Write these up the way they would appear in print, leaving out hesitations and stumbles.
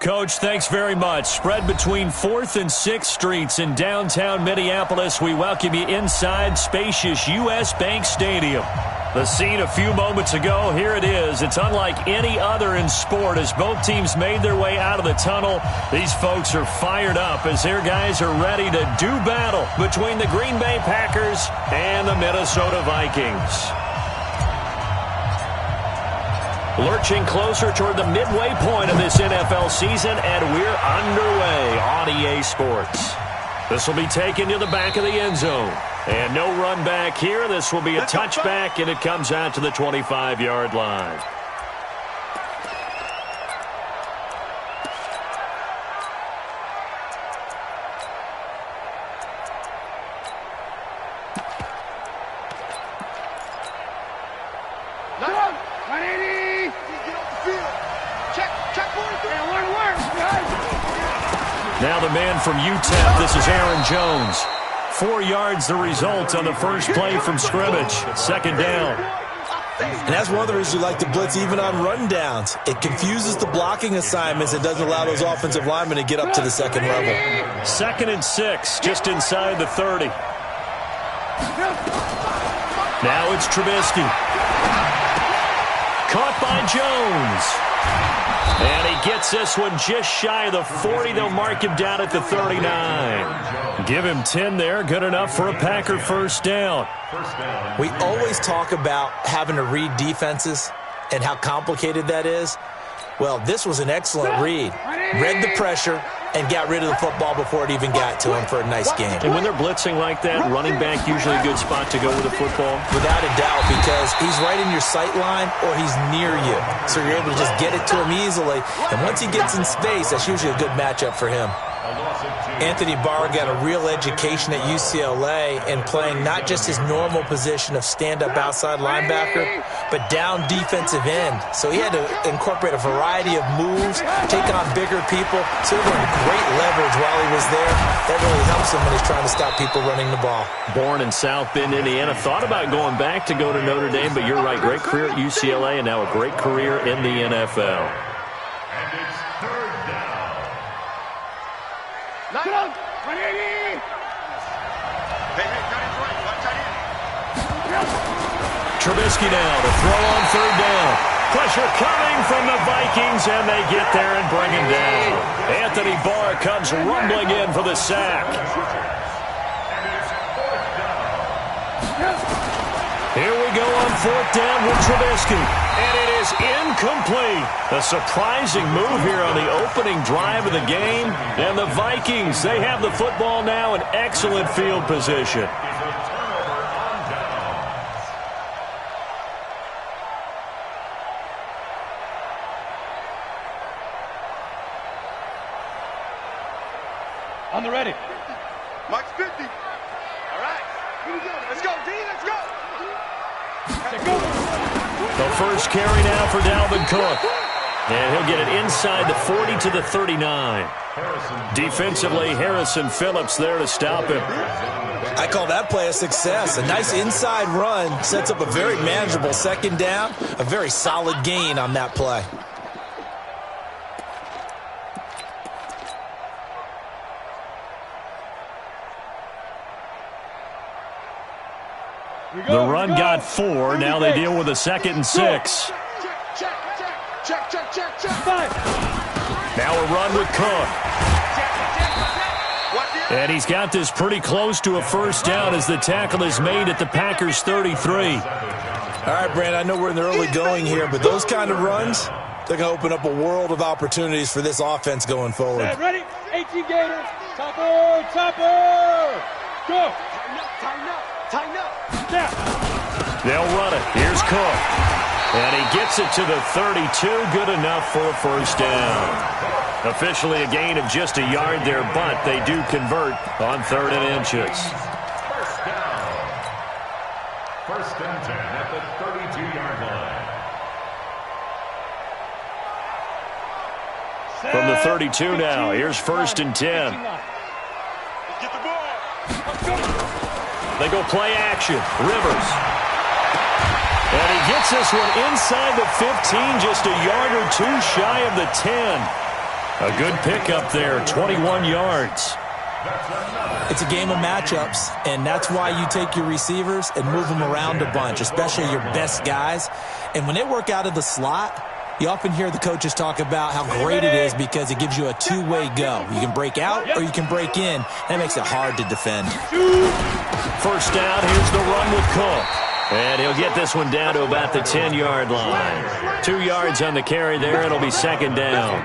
Coach. Thanks very much. Spread between 4th and 6th Streets in downtown Minneapolis. We welcome you inside spacious U.S. Bank Stadium. The scene a few moments ago, here it is. It's unlike any other in sport as both teams made their way out of the tunnel. These folks are fired up as their guys are ready to do battle between the Green Bay Packers and the Minnesota Vikings. Lurching closer toward the midway point of this NFL season, and we're underway on EA Sports. This will be taken to the back of the end zone. And no run back here. This will be a touchback, and it comes out to the 25-yard line. Now the man from UTEP, this is Aaron Jones. 4 yards the result on the first play from scrimmage. Second down. And that's one of the reasons you like to blitz even on rundowns. It confuses the blocking assignments. It doesn't allow those offensive linemen to get up to the second level. 2nd and 6, just inside the 30. Now it's Trubisky. Caught by Jones. And he gets this one just shy of the 40. They'll mark him down at the 39. Give him 10 there. Good enough for a Packer first down. We always talk about having to read defenses and how complicated that is. Well, this was an excellent read. Read the pressure and got rid of the football before it even got to him for a nice game. And when they're blitzing like that, running back usually a good spot to go with the football? Without a doubt, because he's right in your sight line or he's near you. So you're able to just get it to him easily. And once he gets in space, that's usually a good matchup for him. Anthony Barr got a real education at UCLA in playing not just his normal position of stand-up outside linebacker, but down defensive end. So he had to incorporate a variety of moves, take on bigger people. So he learned great leverage while he was there. That really helps him when he's trying to stop people running the ball. Born in South Bend, Indiana. Thought about going back to go to Notre Dame, but you're right. Great career at UCLA and now a great career in the NFL. Trubisky now to throw on third down. Pressure coming from the Vikings, and they get there and bring him down. Anthony Barr comes rumbling in for the sack. Here we go on fourth down with Trubisky. And it is incomplete. A surprising move here on the opening drive of the game. And the Vikings, they have the football now in excellent field position. On the ready. Max 50. All right. Here we go. Let's go, D. Let's go. The first carry now for Dalvin Cook. And he'll get it inside the 40 to the 39. Defensively, Harrison Phillips there to stop him. I call that play a success. A nice inside run sets up a very manageable second down. A very solid gain on that play. The run got 4. Now they deal with a 2nd and 6. Now a run with Cook. And he's got this pretty close to a first down as the tackle is made at the Packers' 33. All right, Brand, I know we're in the early going here, but those kind of runs, they're going to open up a world of opportunities for this offense going forward. Ready? 18 Gators. Topper. Go. Tighten up. Snap. They'll run it. Here's Cook. And he gets it to the 32. Good enough for a first down. Officially a gain of just a yard there, but they do convert on 3rd and inches. First and 10 at the 32-yard line. From the 32 now, here's 1st and 10. Get the ball. They go play action. Rivers. And he gets this one inside the 15, just a yard or two shy of the 10. A good pickup there, 21 yards. It's a game of matchups, and that's why you take your receivers and move them around a bunch, especially your best guys. And when they work out of the slot, you often hear the coaches talk about how great it is because it gives you a two-way go. You can break out or you can break in. That makes it hard to defend. First down, here's the run with Cook. And he'll get this one down to about the 10-yard line. 2 yards on the carry there. It'll be second down.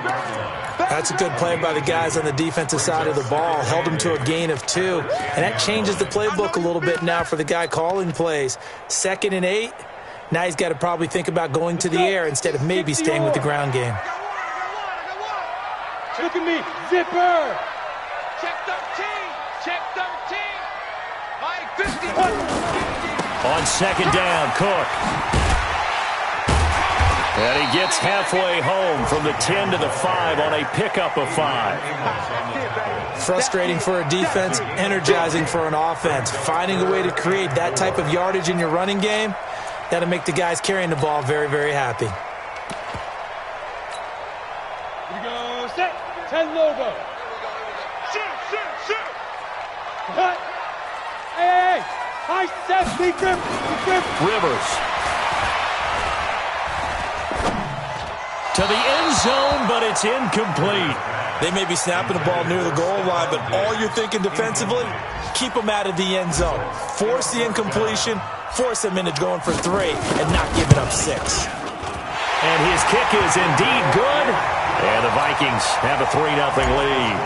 That's a good play by the guys on the defensive side of the ball. Held them to a gain of 2. And that changes the playbook a little bit now for the guy calling plays. 2nd and 8. Now he's got to probably think about going to the air instead of maybe staying with the ground game. Look at me. Zipper. Check 13. Check 13. Mike 50. On second down, Cook. And he gets halfway home from the 10 to the 5 on a pickup of 5. Frustrating for a defense, energizing for an offense. Finding a way to create that type of yardage in your running game, that'll make the guys carrying the ball very, very happy. Here we go. Set. 10 logo. Shoot. Cut. Hey. High step. Deep grip. Rivers. To the end zone, but it's incomplete. They may be snapping the ball near the goal line, but all you're thinking defensively, keep them out of the end zone. Force the incompletion, force them into going for 3, and not giving up 6. And his kick is indeed good. And the Vikings have a 3-0 lead.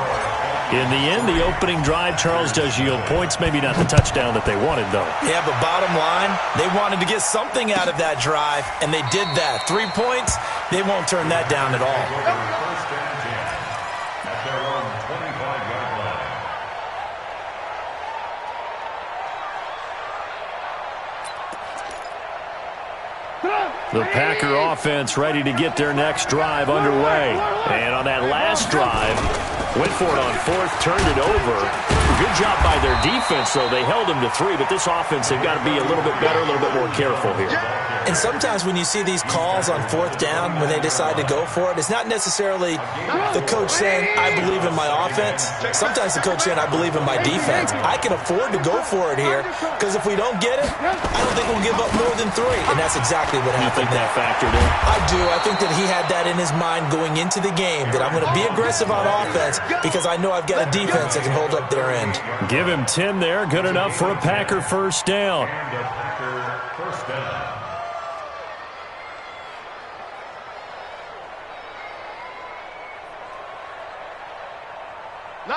In the end, the opening drive, Charles, does yield points. Maybe not the touchdown that they wanted, though. Yeah, but bottom line, they wanted to get something out of that drive, and they did that. 3 points, they won't turn that down at all. First and 10 at their own 25-yard line. The Packer offense ready to get their next drive underway. And on that last drive, went for it on 4th, turned it over. Good job by their defense, though. They held them to 3, but this offense, they've got to be a little bit better, a little bit more careful here. And sometimes when you see these calls on 4th down, when they decide to go for it, it's not necessarily the coach saying, I believe in my offense. Sometimes the coach saying, I believe in my defense. I can afford to go for it here, because if we don't get it, I don't think we'll give up more than 3. And that's exactly what happened. You think that factored in? I do. I think that he had that in his mind going into the game, that I'm going to be aggressive on offense because I know I've got a defense that can hold up their end. Give him 10 there. Good enough for a Packer first down. And a Packer first down.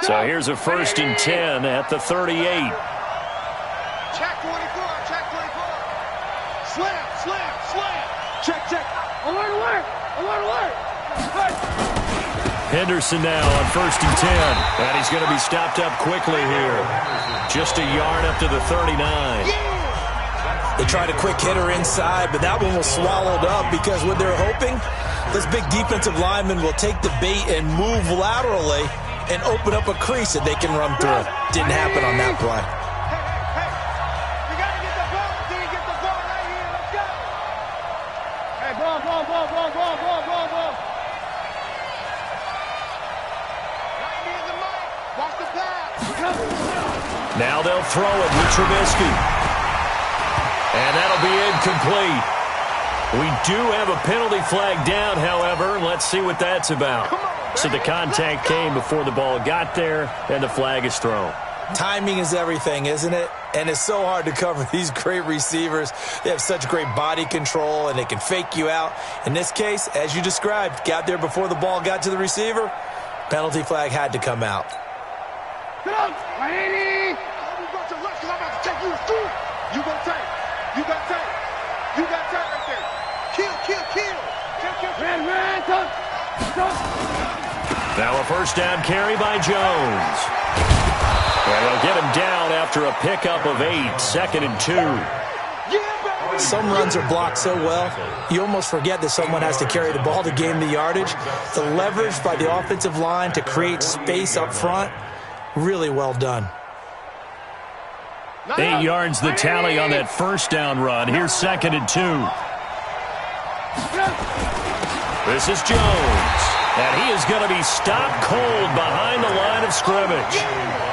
So here's a 1st and 10 at the 38. Check 24. Check 24. Slam. Check. Alert. Henderson now on 1st and 10. And he's going to be stopped up quickly here. Just a yard up to the 39. They tried a quick hitter inside, but that one was swallowed up because what they're hoping, this big defensive lineman will take the bait and move laterally and open up a crease that they can run through. Didn't happen on that play. Hey. You got to get the ball. Until you get the ball right here. Let's go. Hey, ball. Right near the mic. Watch the pass. Now they'll throw it with Trubisky. And that'll be incomplete. We do have a penalty flag down, however. Let's see what that's about. So the contact came before the ball got there, and the flag is thrown. Timing is everything, isn't it? And it's so hard to cover these great receivers. They have such great body control, and they can fake you out. In this case, as you described, got there before the ball got to the receiver. Penalty flag had to come out. Get up. Ready. I'm about to rush because I'm about to take you through. You got tight right there. Kill. Ran. Now a first down carry by Jones. And they'll get him down after a pickup of 8, 2nd and 2. Some runs are blocked so well, you almost forget that someone has to carry the ball to gain the yardage. The leverage by the offensive line to create space up front, really well done. 8 yards the tally on that first down run. Here's 2nd and 2. This is Jones. And he is going to be stopped cold behind the line of scrimmage.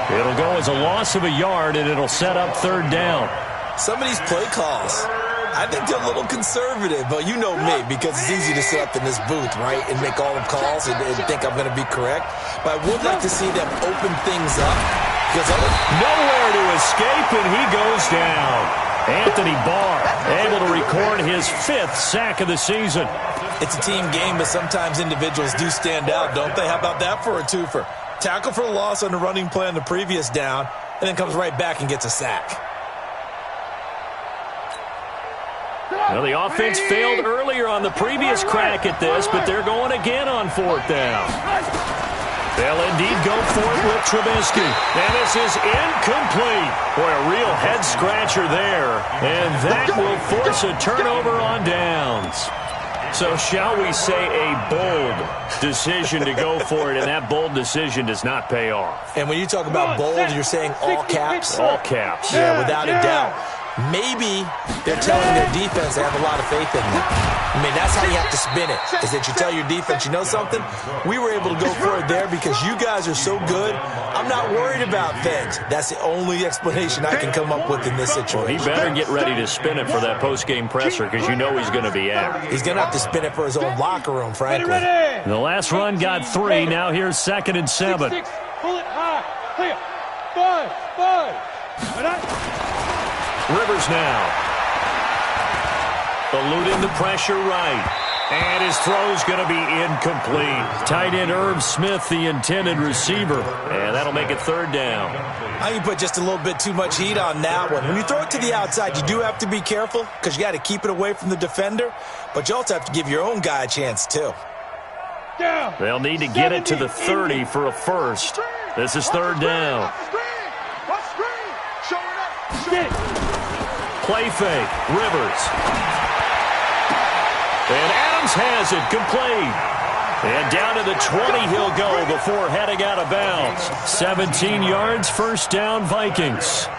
It'll go as a loss of a yard, and it'll set up third down. Some of these play calls, I think they're a little conservative, but you know me, because it's easy to sit up in this booth, right, and make all the calls and think I'm going to be correct. But I would like to see them open things up. Because nowhere to escape, and he goes down. Anthony Barr able to record his 5th sack of the season. It's a team game, but sometimes individuals do stand out, don't they? How about that for a twofer? Tackle for a loss on the running play on the previous down, and then comes right back and gets a sack. Well, the offense failed earlier on the previous crack at this, but they're going again on 4th down. They'll indeed go for it with Trubisky. And this is incomplete. Boy, a real head-scratcher there. And that will force a turnover on downs. So shall we say a bold decision to go for it, and that bold decision does not pay off. And when you talk about bold, you're saying all caps? All caps. Yeah, without a doubt. Maybe they're telling their defense they have a lot of faith in them. I mean, that's how you have to spin it, is that you tell your defense, you know something? We were able to go for it there because you guys are so good. I'm not worried about things. That's the only explanation I can come up with in this situation. Well, he better get ready to spin it for that post-game presser because you know he's going to be out. He's going to have to spin it for his own locker room, frankly. The last run got 3. Now here's 2nd and 7. 6, pull it high, clear, 5. Rivers now. Eluding the pressure right. And his throw's going to be incomplete. Tight end Irv Smith, the intended receiver. And that'll make it 3rd down. I can put just a little bit too much heat on that one. When you throw it to the outside, you do have to be careful because you got to keep it away from the defender. But you also have to give your own guy a chance, too. They'll need to get it to the 30 for a first. This is 3rd down. Play fake. Rivers. And Adams has it complete. And down to the 20 he'll go before heading out of bounds. 17 yards, 1st down, Vikings.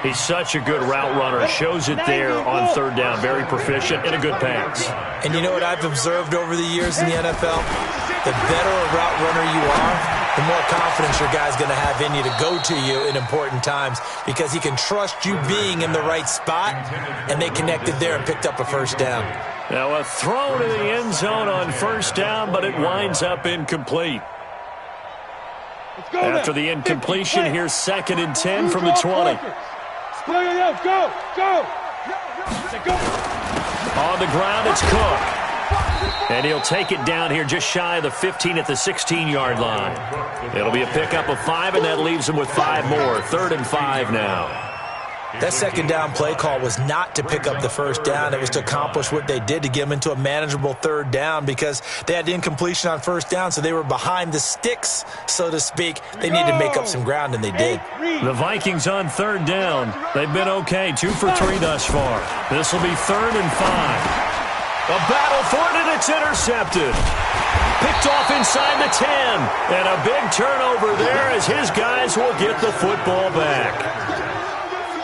He's such a good route runner. Shows it there on 3rd down. Very proficient and a good pass. And you know what I've observed over the years in the NFL? The better a route runner you are, the more confidence your guy's going to have in you to go to you in important times because he can trust you being in the right spot, and they connected there and picked up a 1st down. Now a throw to the end zone on 1st down, but it winds up incomplete. After the incompletion, here's 2nd and 10 from the 20. Go! On the ground, it's Cook. And he'll take it down here just shy of the 15 at the 16-yard line. It'll be a pickup of 5, and that leaves him with 5 more. 3rd and 5 now. That 2nd down play call was not to pick up the 1st down. It was to accomplish what they did to get them into a manageable 3rd down because they had the incompletion on 1st down, so they were behind the sticks, so to speak. They needed to make up some ground, and they did. The Vikings on 3rd down. They've been okay, 2 for 3 thus far. This will be 3rd and 5. A battle for it, and it's intercepted. Picked off inside the 10. And a big turnover there as his guys will get the football back.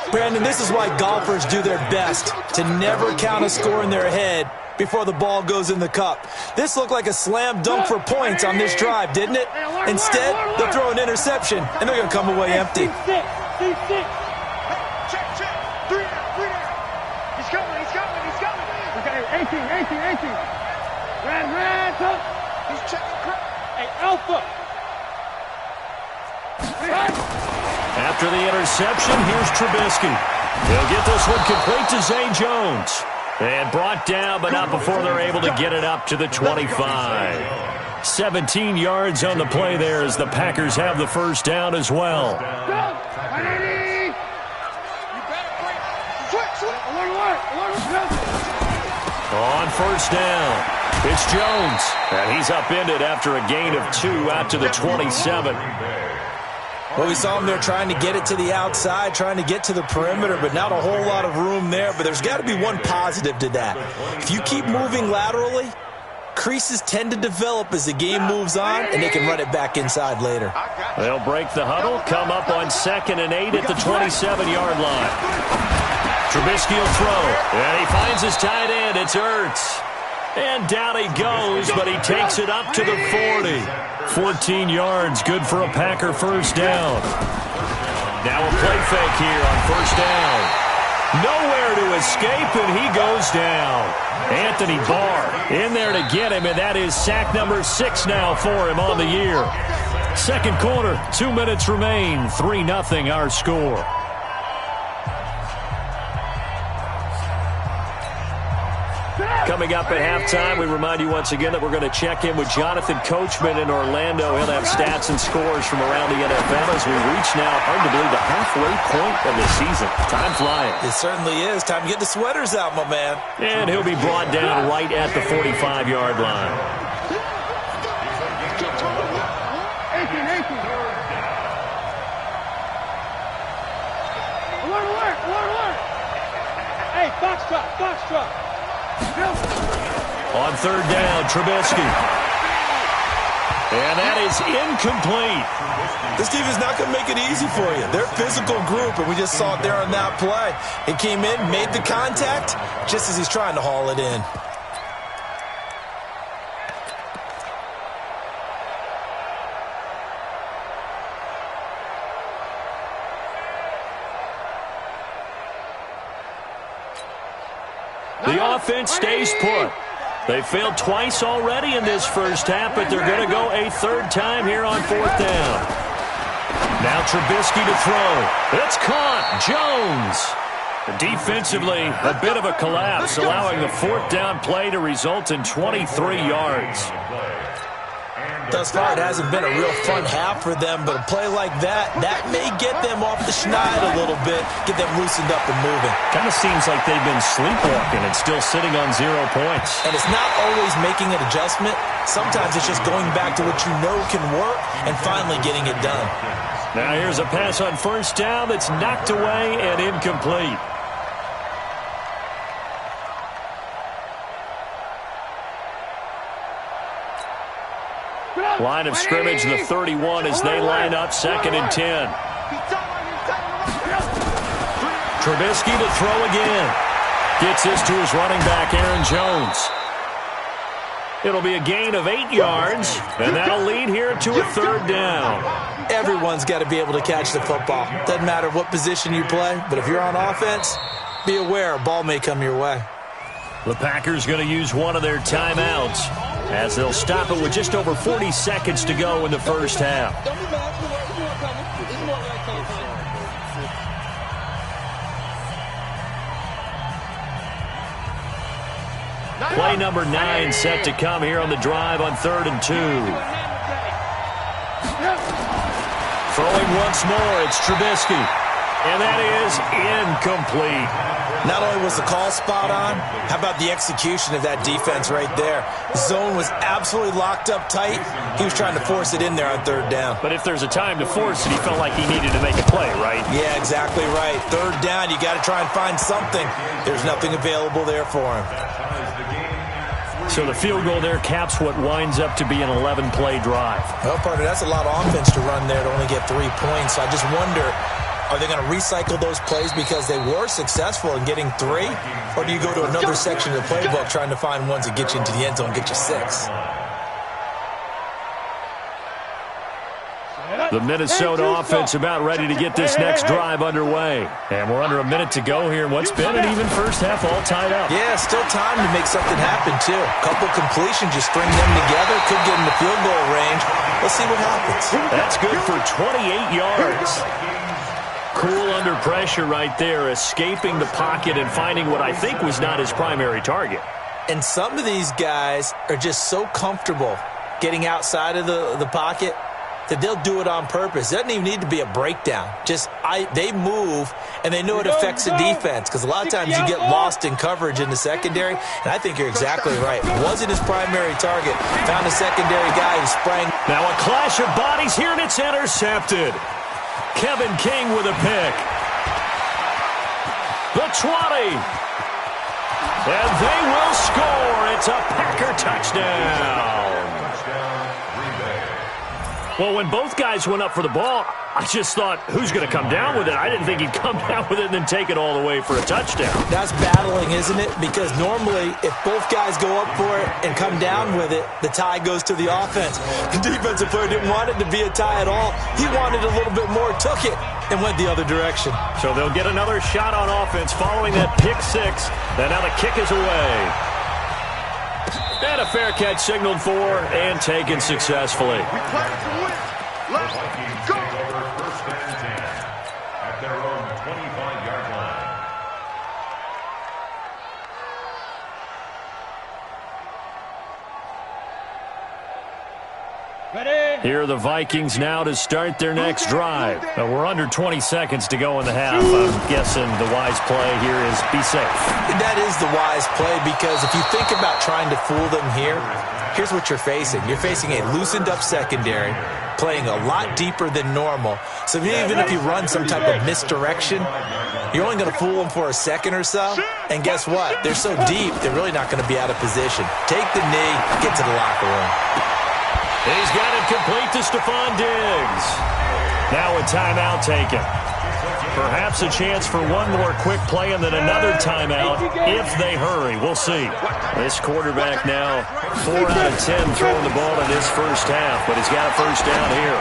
Brandon, this is why golfers do their best to never count a score in their head before the ball goes in the cup. This looked like a slam dunk for points on this drive, didn't it? Instead, they'll throw an interception, and they're going to come away empty. Check. 3 down. He's coming. Okay, 18. Red, hook. He's checking crap. Hey, Alpha. After the interception, here's Trubisky. He'll get this one complete to Zay Jones. And brought down, but not before they're able to get it up to the 25. 17 yards on the play there as the Packers have the 1st down as well. On 1st down, it's Jones. And he's upended after a gain of 2 out to the 27. Well, we saw him there trying to get it to the outside, trying to get to the perimeter, but not a whole lot of room there. But there's got to be one positive to that. If you keep moving laterally, creases tend to develop as the game moves on, and they can run it back inside later. They'll break the huddle, come up on 2nd and 8 at the 27-yard line. Trubisky will throw, and he finds his tight end. It's Ertz. And down he goes, but he takes it up to the 40. 14 yards, good for a Packer first down. Now a play fake here on first down. Nowhere to escape, and he goes down. Anthony Barr in there to get him, and that is sack number 6 now for him on the year. Second quarter, 2 minutes remain, 3-0 our score. Coming up at halftime, we remind you once again that we're going to check in with Jonathan Coachman in Orlando. He'll have stats and scores from around the NFL as we reach now, hard to believe, the halfway point of the season. Time flying. It certainly is. Time to get the sweaters out, my man. And he'll be brought down right at the 45-yard line. 18. Alert. Hey, box truck. On third down, Trubisky. And that is incomplete. This team is not going to make it easy for you. They're a physical group, and we just saw it there on that play. He came in, made the contact, just as he's trying to haul it in. The offense stays put. They failed twice already in this first half, but they're going to go a third time here on fourth down. Now Trubisky to throw. It's caught. Jones. Defensively, a bit of a collapse, allowing the fourth down play to result in 23 yards. Thus far, it hasn't been a real fun half for them, but a play like that may get them off the schneid a little bit, get them loosened up and moving. Kind of seems like they've been sleepwalking and still sitting on 0 points. And it's not always making an adjustment. Sometimes it's just going back to what you know can work and finally getting it done. Now here's a pass on first down that's knocked away and incomplete. Line of scrimmage, the 31 as they line up, 2nd and 10. Trubisky to throw again. Gets this to his running back, Aaron Jones. It'll be a gain of 8 yards, and that'll lead here to a third down. Everyone's got to be able to catch the football. Doesn't matter what position you play, but if you're on offense, be aware a ball may come your way. The Packers going to use one of their timeouts as they'll stop it with just over 40 seconds to go in the first half. Play number 9 set to come here on the drive on 3rd and 2. Throwing once more, it's Trubisky. And that is incomplete. Not only was the call spot on, how about the execution of that defense right there? The zone was absolutely locked up tight. He was trying to force it in there on 3rd down. But if there's a time to force it, he felt like he needed to make a play, right? Yeah, exactly right. 3rd down, you got to try and find something. There's nothing available there for him. So the field goal there caps what winds up to be an 11-play drive. Well, partner, that's a lot of offense to run there to only get 3 points. So I just wonder, are they going to recycle those plays because they were successful in getting 3? Or do you go to another section of the playbook trying to find ones that get you into the end zone and get you 6? The Minnesota offense about ready to get this next drive underway. And we're under a minute to go here in what's been an even first half, all tied up. Yeah, still time to make something happen, too. A couple completions, just string them together. Could get in the field goal range. Let's see what happens. That's good for 28 yards. Cool under pressure right there, escaping the pocket and finding what I think was not his primary target. And some of these guys are just so comfortable getting outside of the pocket that they'll do it on purpose. It doesn't even need to be a breakdown. They move, and they know it affects the defense because a lot of times you get lost in coverage in the secondary, and I think you're exactly right. Wasn't his primary target. Found a secondary guy who sprang. Now a clash of bodies here, and it's intercepted. Kevin King with a pick. The 20. And they will score. It's a Packer touchdown. Well, when both guys went up for the ball, I just thought, who's going to come down with it? I didn't think he'd come down with it and then take it all the way for a touchdown. That's battling, isn't it? Because normally, if both guys go up for it and come down with it, the tie goes to the offense. The defensive player didn't want it to be a tie at all. He wanted a little bit more, took it, and went the other direction. So they'll get another shot on offense following that pick six. And now the kick is away. And a fair catch signaled for and taken successfully. We play to win. Let's Vikings go. take over first and 10 at their own 25-yard line. Ready? Here are the Vikings now to start their next drive. We're under 20 seconds to go in the half. I'm guessing the wise play here is be safe. That is the wise play because if you think about trying to fool them here, here's what you're facing. You're facing a loosened-up secondary, playing a lot deeper than normal. So even if you run some type of misdirection, you're only going to fool them for a second or so. And guess what? They're so deep, they're really not going to be out of position. Take the knee, get to the locker room. He's got it complete to Stephon Diggs. Now a timeout taken. Perhaps a chance for one more quick play and then another timeout if they hurry. We'll see. This quarterback now 4 out of 10 throwing the ball in this first half, but he's got a first down here.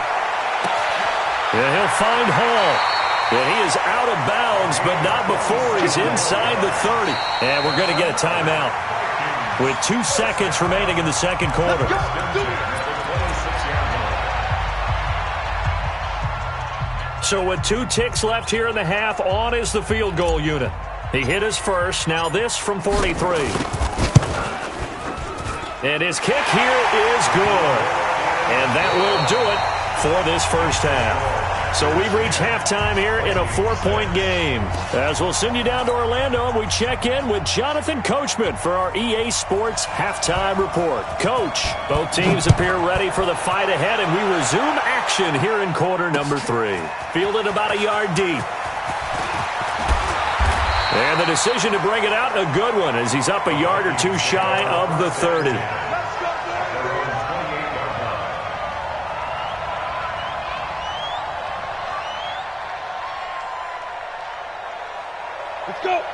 And he'll find Hall. And he is out of bounds, but not before he's inside the 30. And we're going to get a timeout with 2 seconds remaining in the second quarter. So with 2 ticks left here in the half, on is the field goal unit. He hit his first. Now this from 43. And his kick here is good. And that will do it for this first half. So we've reached halftime here in a 4-point game. As we'll send you down to Orlando, and we check in with Jonathan Coachman for our EA Sports Halftime Report. Coach, both teams appear ready for the fight ahead, and we resume action here in quarter number 3. Fielded about a yard deep. And the decision to bring it out, a good one, as he's up a yard or 2 shy of the 30.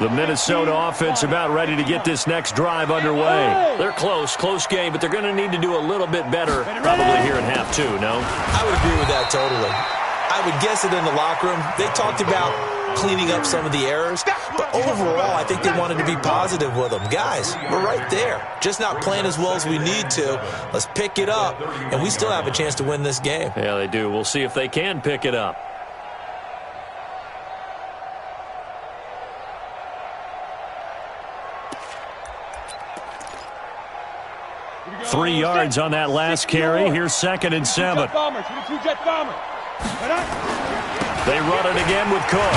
The Minnesota offense about ready to get this next drive underway. They're close game, but they're going to need to do a little bit better probably here in half 2, no? I would agree with that totally. I would guess it in the locker room. They talked about cleaning up some of the errors, but overall, I think they wanted to be positive with them. Guys, we're right there. Just not playing as well as we need to. Let's pick it up, and we still have a chance to win this game. Yeah, they do. We'll see if they can pick it up. Three yards on that last carry. Here's 2nd and 7. They run it again with Cook.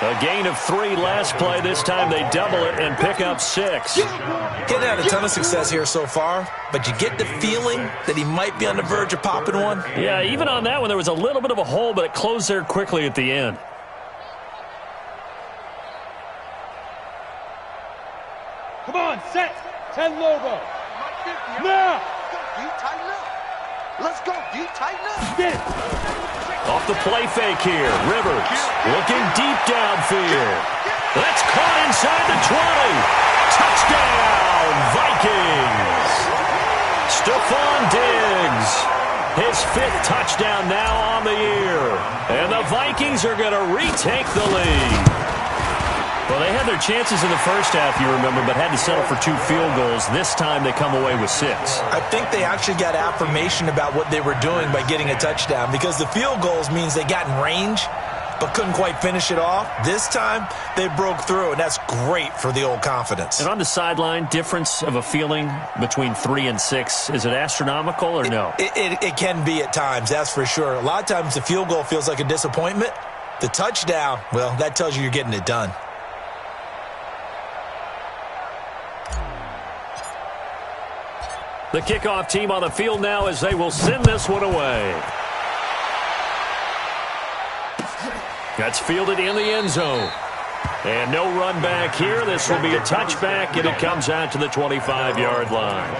A gain of 3 last play. This time they double it and pick up 6. Getting had a ton of success here so far, but you get the feeling that he might be on the verge of popping one. Yeah, even on that one, there was a little bit of a hole, but it closed there quickly at the end. Come on, set. 10 Lobo. Now. Do you tighten up? Let's go. Do you tighten up? Get it. Off the play fake here. Rivers looking deep downfield. That's caught inside the 20. Touchdown, Vikings. Stephon Diggs. His 5th touchdown now on the year. And the Vikings are going to retake the lead. Well, they had their chances in the first half, you remember, but had to settle for 2 field goals. This time they come away with 6. I think they actually got affirmation about what they were doing by getting a touchdown, because the field goals means they got in range but couldn't quite finish it off. This time they broke through, and that's great for the old confidence. And on the sideline, difference of a feeling between 3 and 6, is it astronomical or no? It can be at times, that's for sure. A lot of times the field goal feels like a disappointment. The touchdown, well, that tells you you're getting it done. The kickoff team on the field now as they will send this one away. That's fielded in the end zone. And no run back here. This will be a touchback, and it comes out to the 25-yard line.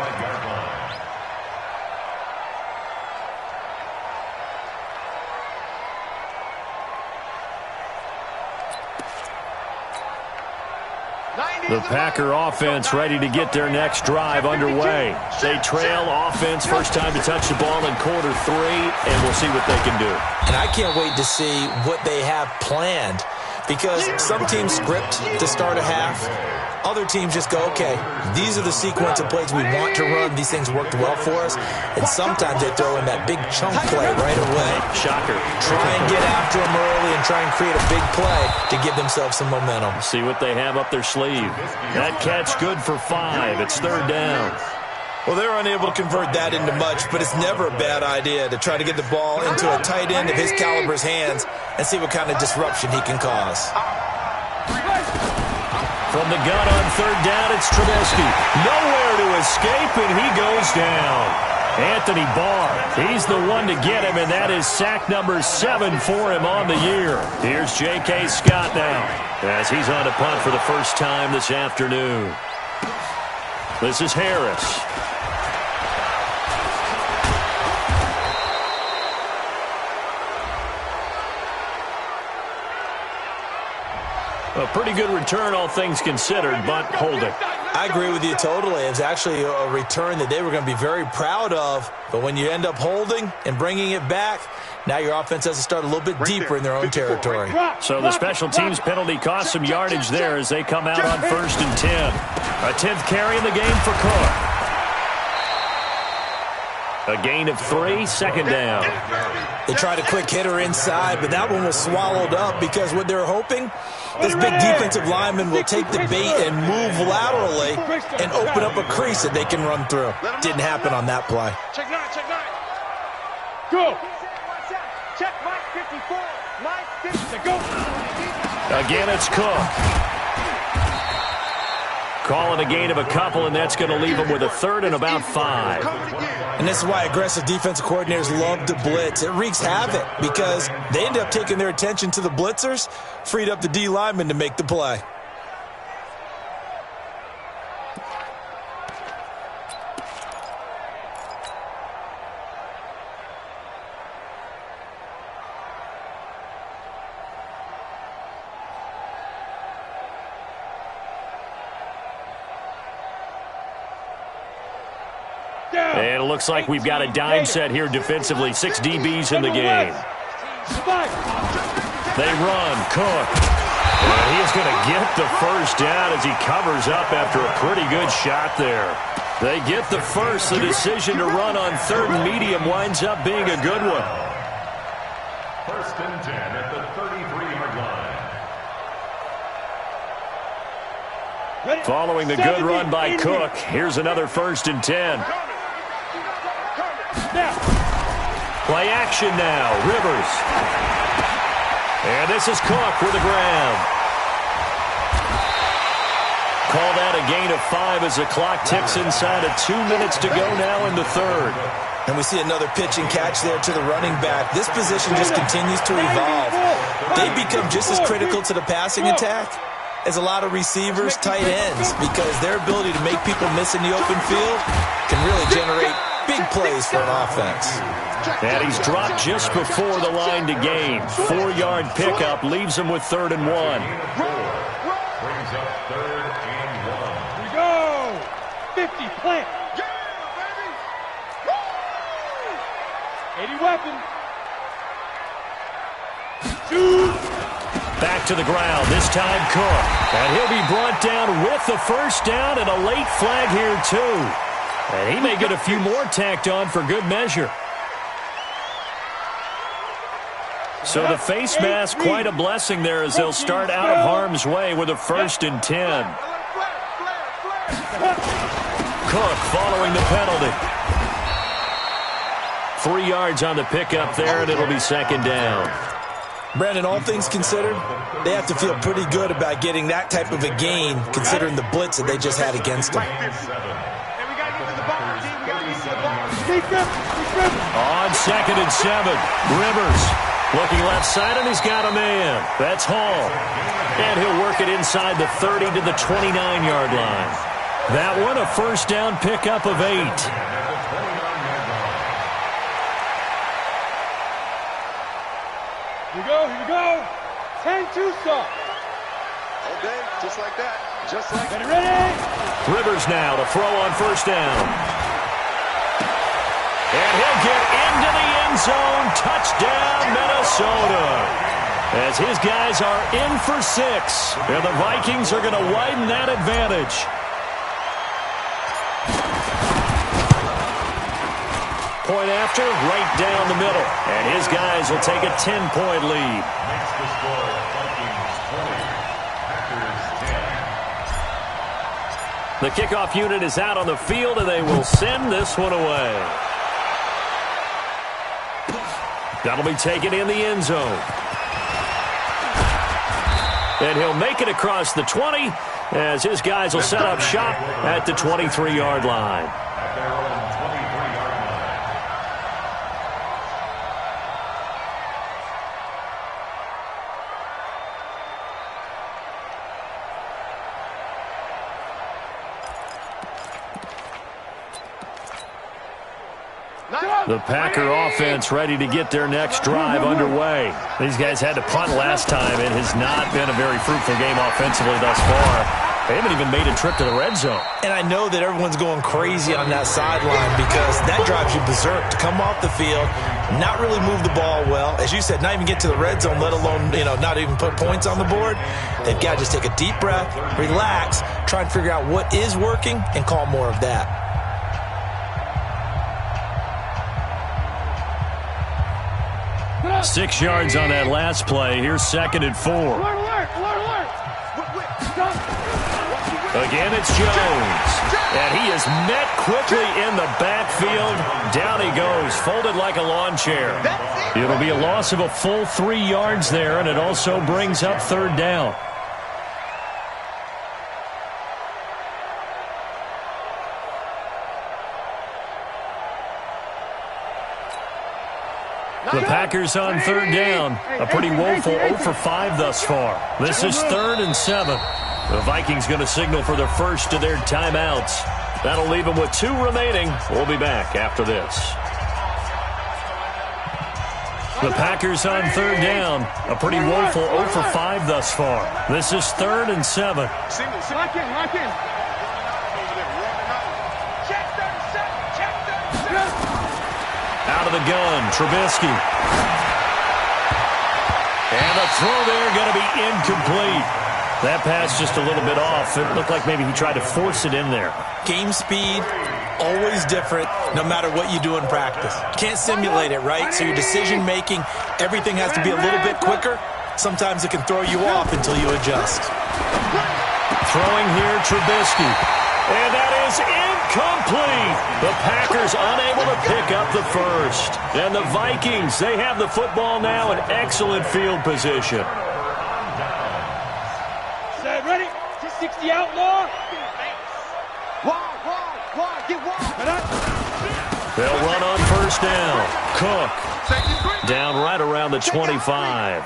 The Packer offense ready to get their next drive underway. They trail offense, first time to touch the ball in quarter 3, and we'll see what they can do. And I can't wait to see what they have planned, because some teams script to start a half. Other teams just go, okay, these are the sequence of plays we want to run. These things worked well for us. And sometimes they throw in that big chunk play right away. Shocker. Try and get after them early and try and create a big play to give themselves some momentum. See what they have up their sleeve. That catch good for 5. It's 3rd down. Well, they're unable to convert that into much, but it's never a bad idea to try to get the ball into a tight end of his caliber's hands and see what kind of disruption he can cause. From the gun on 3rd down, it's Trubisky. Nowhere to escape, and he goes down. Anthony Barr, he's the one to get him, and that is sack number 7 for him on the year. Here's J.K. Scott now, as he's on to punt for the first time this afternoon. This is Harris. A pretty good return, all things considered, but holding. I agree with you totally. It was actually a return that they were going to be very proud of. But when you end up holding and bringing it back, now your offense has to start a little bit deeper in their own territory. So the special teams penalty cost some yardage there as they come out on 1st and 10. A 10th carry in the game for Cook. A gain of 3, 2nd down. They tried a quick hitter inside, but that one was swallowed up because what they're hoping, this big defensive lineman will take the bait and move laterally and open up a crease that they can run through. Didn't happen on that play. Check 9, check 9. Go. Check Mike 54. Mike 50. Go. Again, it's Cook. Calling a gain of a couple, and that's going to leave them with a 3rd and about 5. And this is why aggressive defensive coordinators love to blitz. It wreaks havoc because they end up taking their attention to the blitzers, freed up the D lineman to make the play. And it looks like we've got a dime set here defensively. 6 DBs in the game. They run. Cook. And he is going to get the first down as he covers up after a pretty good shot there. They get the first. The decision to run on 3rd and medium winds up being a good one. 1st and 10 at the 33-yard line. Following the good run by Cook, here's another 1st and 10. Play action now. Rivers. And this is Cook with the ground. Call that a gain of 5 as the clock ticks inside of 2 minutes to go now in the 3rd. And we see another pitch and catch there to the running back. This position just continues to evolve. They become just as critical to the passing attack as a lot of receivers, tight ends, because their ability to make people miss in the open field can really generate big plays for an offense. And he's dropped just before the line to gain. 4-yard pickup leaves him with 3rd and 1. Brings up 3rd and 1. Here we go. 50, plant. 80 weapon. 2. Back to the ground, this time Cook. And he'll be brought down with the first down and a late flag here too. And he may get a few more tacked on for good measure. So the face mask, quite a blessing there as they'll start out of harm's way with a 1st and 10. Cook following the penalty. 3 yards on the pickup there, and it'll be 2nd down. Brandon, all things considered, they have to feel pretty good about getting that type of a gain, considering the blitz that they just had against them. On 2nd and 7, Rivers looking left side, and he's got a man. That's Hall. And he'll work it inside the 30 to the 29-yard line. That one, a 1st down pickup of 8. Here we go, here we go. 10-2 stop. Okay, just like that. Just like ready. Rivers now to throw on first down. And he'll get into the end zone. Touchdown, Minnesota. As his guys are in for 6. And the Vikings are going to widen that advantage. Point after, right down the middle. And his guys will take a 10-point lead. Makes the score Vikings 20, Packers 10. The kickoff unit is out on the field, and they will send this one away. That'll be taken in the end zone. And he'll make it across the 20 as his guys will set up shop at the 23-yard line. At their own 23-yard line. The Packer offense ready to get their next drive underway. These guys had to punt last time. It has not been a very fruitful game offensively thus far. They haven't even made a trip to the red zone. And I know that everyone's going crazy on that sideline because that drives you berserk to come off the field, not really move the ball well. As you said, not even get to the red zone, let alone, not even put points on the board. They've got to just take a deep breath, relax, try and figure out what is working, and call more of that. Six yards on that last play. Here's 2nd and 4. Again, it's Jones. And he is met quickly in the backfield. Down he goes, folded like a lawn chair. It'll be a loss of a full 3 yards there, and it also brings up 3rd down. The Packers on 3rd down. A pretty woeful 0 for 5 thus far. This is 3rd and 7. The Vikings going to signal for their first of their timeouts. That'll leave them with 2 remaining. We'll be back after this. The Packers on 3rd down. A pretty woeful 0 for 5 thus far. This is 3rd and 7. Lock in. Out of the gun, Trubisky. And the throw there going to be incomplete. That pass just a little bit off. It looked like maybe he tried to force it in there. Game speed, always different, no matter what you do in practice. Can't simulate it, right? So your decision-making, everything has to be a little bit quicker. Sometimes it can throw you off until you adjust. Throwing here, Trubisky. And that is incomplete. The Packers unable to pick up the first. And the Vikings, they have the football now in excellent field position. Set, ready? 60 outlaw. Get wide. They'll run on first down. Cook down right around the 25.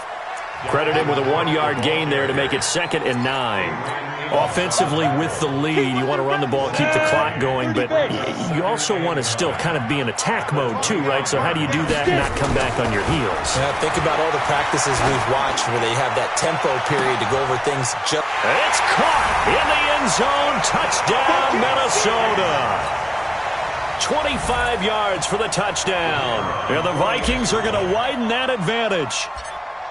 Credit him with a 1-yard gain there to make it 2nd and 9. Offensively with the lead, you want to run the ball, keep the clock going, but you also want to still kind of be in attack mode too, right? So how do you do that and not come back on your heels? Yeah, think about all the practices we've watched where they have that tempo period to go over things. It's caught in the end zone. Touchdown, Minnesota. 25 yards for the touchdown. And the Vikings are going to widen that advantage.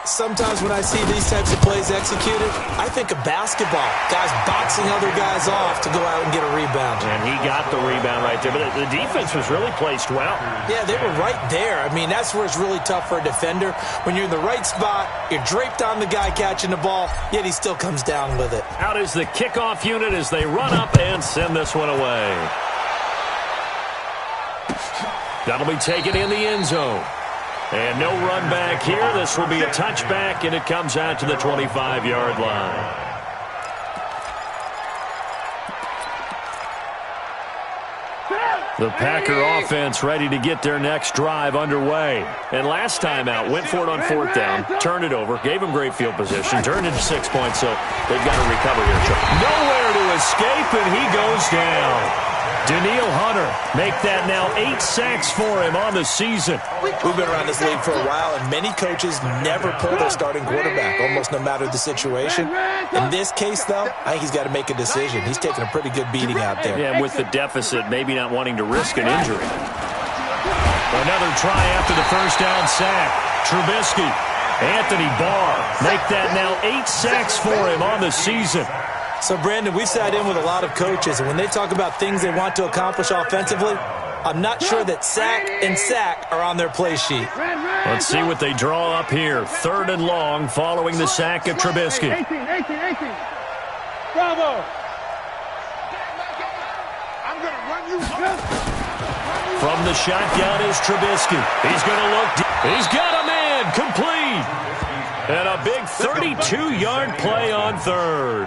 Sometimes when I see these types of plays executed, I think of basketball. Guys boxing other guys off to go out and get a rebound. And he got the rebound right there. But the defense was really placed well. Yeah, they were right there. I mean, that's where it's really tough for a defender. When you're in the right spot, you're draped on the guy catching the ball, yet he still comes down with it. Out is the kickoff unit as they run up and send this one away. That'll be taken in the end zone. And no run back here. This will be a touchback, and it comes out to the 25-yard line. The Packer offense ready to get their next drive underway. And last time out, went for it on 4th down, turned it over, gave them great field position, turned into 6 points, so they've got to recover here. Nowhere to escape, and he goes down. Daniil Hunter make that now 8 sacks for him on the season. We've been around this league for a while, and many coaches never pull their starting quarterback, almost no matter the situation. In this case, though, I think he's got to make a decision. He's taking a pretty good beating out there. Yeah, and with the deficit, maybe not wanting to risk an injury. Another try after the first down sack. Trubisky, Anthony Barr make that now 8 sacks for him on the season. So, Brandon, we've sat in with a lot of coaches, and when they talk about things they want to accomplish offensively, I'm not sure that sack and sack are on their play sheet. Let's see what they draw up here. 3rd and long following the sack of Trubisky. 18. Bravo. I'm going to run you. From the shotgun is Trubisky. He's going to look deep. He's got a man complete. And a big 32-yard play on 3rd.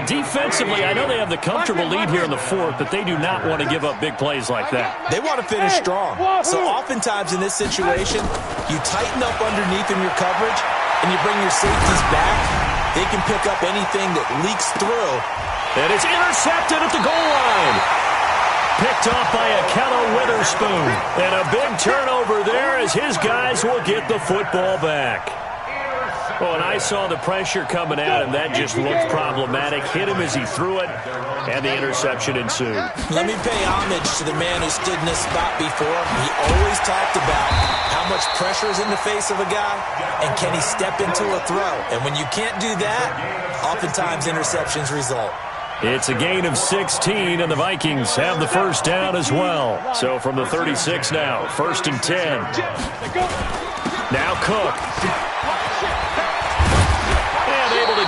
Defensively, I know they have the comfortable lead here in the 4th, but they do not want to give up big plays like that. They want to finish strong. So oftentimes in this situation, you tighten up underneath in your coverage, and you bring your safeties back. They can pick up anything that leaks through. And it's intercepted at the goal line. Picked off by Akello Witherspoon. And a big turnover there as his guys will get the football back. Well, and I saw the pressure coming at him. That just looked problematic. Hit him as he threw it, and the interception ensued. Let me pay homage to the man who stood in this spot before. He always talked about how much pressure is in the face of a guy, and can he step into a throw. And when you can't do that, oftentimes interceptions result. It's a gain of 16, and the Vikings have the first down as well. So from the 36 now, 1st and 10. Now Cook.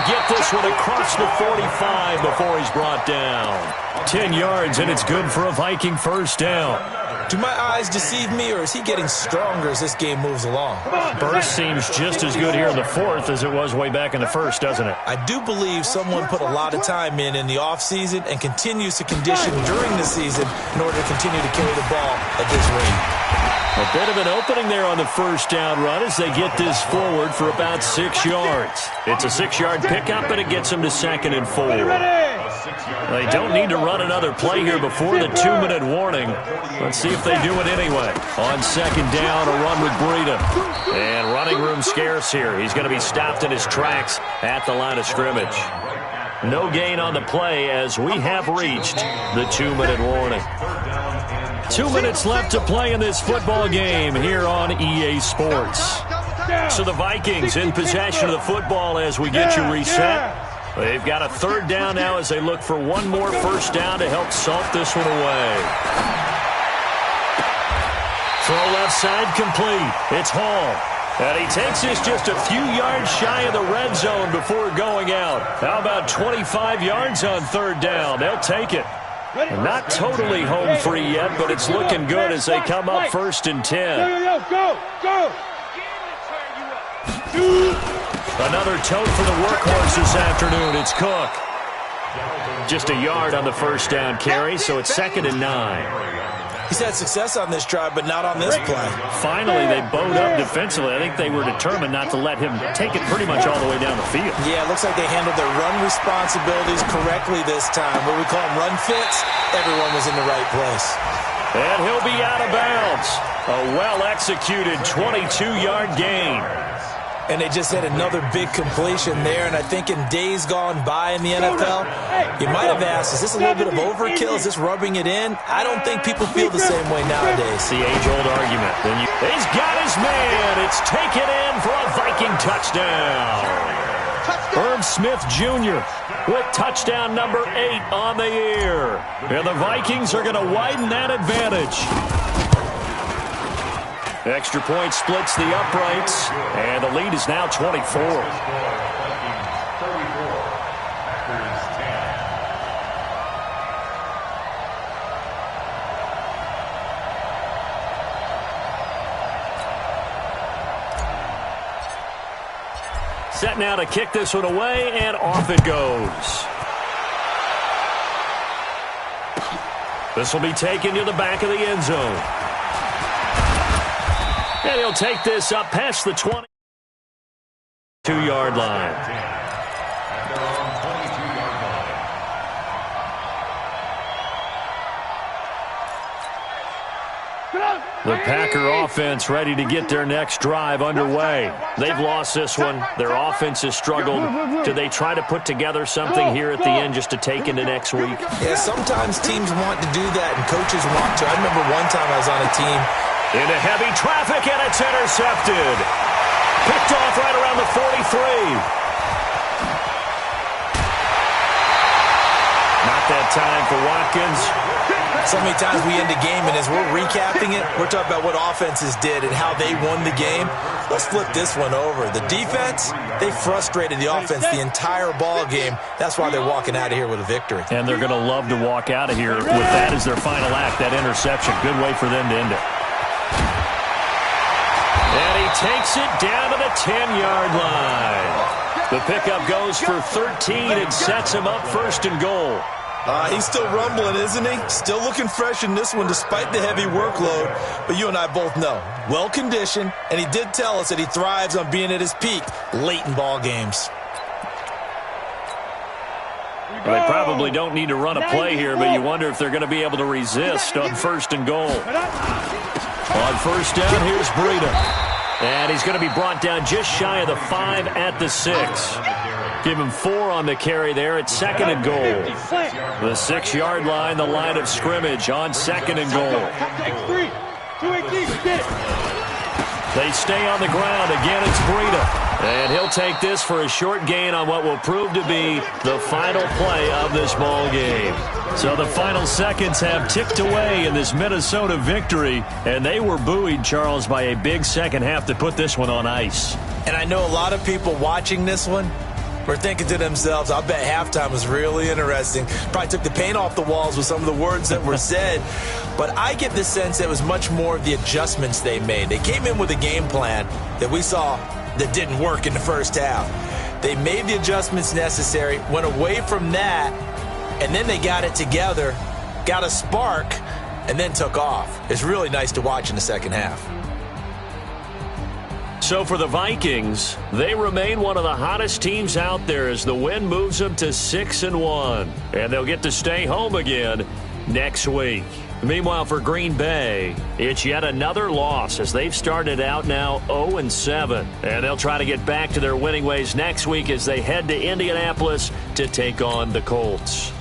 Get this one across the 45 before he's brought down. 10 yards, and it's good for a Viking first down. Do my eyes deceive me, or is he getting stronger as this game moves along? Burst seems just as good here in the 4th as it was way back in the 1st, doesn't it? I do believe someone put a lot of time in the offseason and continues to condition during the season in order to continue to carry the ball at this rate. A bit of an opening there on the first down run as they get this forward for about 6 yards. It's a 6-yard pickup, and it gets them to 2nd and 4. They don't need to run another play here before the 2-minute warning. Let's see if they do it anyway. On 2nd down, a run with Breida. And running room scarce here. He's going to be stopped in his tracks at the line of scrimmage. No gain on the play as we have reached the 2-minute warning. 2 minutes left to play in this football game here on EA Sports. So the Vikings in possession of the football as we get you reset. They've got a 3rd down now as they look for one more first down to help salt this one away. Throw left side complete. It's Hall. And he takes this just a few yards shy of the red zone before going out. How about 25 yards on 3rd down? They'll take it. Not totally home free yet, but it's looking good as they come up 1st and 10. Go. Another tote for the workhorse this afternoon. It's Cook. Just a yard on the first down carry, so it's 2nd and 9. He's had success on this drive, but not on this play. Finally, they bowed up defensively. I think they were determined not to let him take it pretty much all the way down the field. Yeah, it looks like they handled their run responsibilities correctly this time. What we call them run fits, everyone was in the right place. And he'll be out of bounds. A well-executed 22-yard gain. And they just had another big completion there. And I think in days gone by in the NFL, you might have asked, is this a little bit of overkill? Is this rubbing it in? I don't think people feel the same way nowadays. The age-old argument. He's got his man. It's taken in for a Viking touchdown. Herb Smith Jr. with touchdown number 8 on the year. And the Vikings are going to widen that advantage. Extra point splits the uprights, and the lead is now 24. Set now to kick this one away, and off it goes. This will be taken to the back of the end zone. And he'll take this up past the 22-yard line. The Packer offense ready to get their next drive underway. They've lost this one. Their offense has struggled. Do they try to put together something here at the end just to take into next week? Yeah, sometimes teams want to do that, and coaches want to. I remember one time I was on a team. Into heavy traffic, and it's intercepted. Picked off right around the 43. Not that time for Watkins. So many times we end a game, and as we're recapping it, we're talking about what offenses did and how they won the game. Let's flip this one over. The defense, they frustrated the offense the entire ball game. That's why they're walking out of here with a victory. And they're going to love to walk out of here with that as their final act, that interception. Good way for them to end it. And he takes it down to the 10-yard line. The pickup goes for 13 and sets him up first and goal. He's still rumbling, isn't he? Still looking fresh in this one despite the heavy workload. But you and I both know, well-conditioned, and he did tell us that he thrives on being at his peak late in ball games. Well, they probably don't need to run a play here, but you wonder if they're going to be able to resist on first and goal. On first down, here's Breida. And he's going to be brought down just shy of the 5 at the 6. Give him 4 on the carry there at second and goal. The 6-yard line, the line of scrimmage on second and goal. They stay on the ground. Again, it's Breida. And he'll take this for a short gain on what will prove to be the final play of this ball game. So the final seconds have ticked away in this Minnesota victory, and they were buoyed, Charles, by a big second half to put this one on ice. And I know a lot of people watching this one were thinking to themselves, I bet halftime was really interesting. Probably took the paint off the walls with some of the words that were said. But I get the sense that it was much more of the adjustments they made. They came in with a game plan that we saw that didn't work in the first half. They made the adjustments necessary, went away from that, and then they got it together, got a spark, and then took off. It's really nice to watch in the second half. So for the Vikings, they remain one of the hottest teams out there as the win moves them to 6-1. And they'll get to stay home again next week. Meanwhile, for Green Bay, it's yet another loss as they've started out now 0-7. And they'll try to get back to their winning ways next week as they head to Indianapolis to take on the Colts.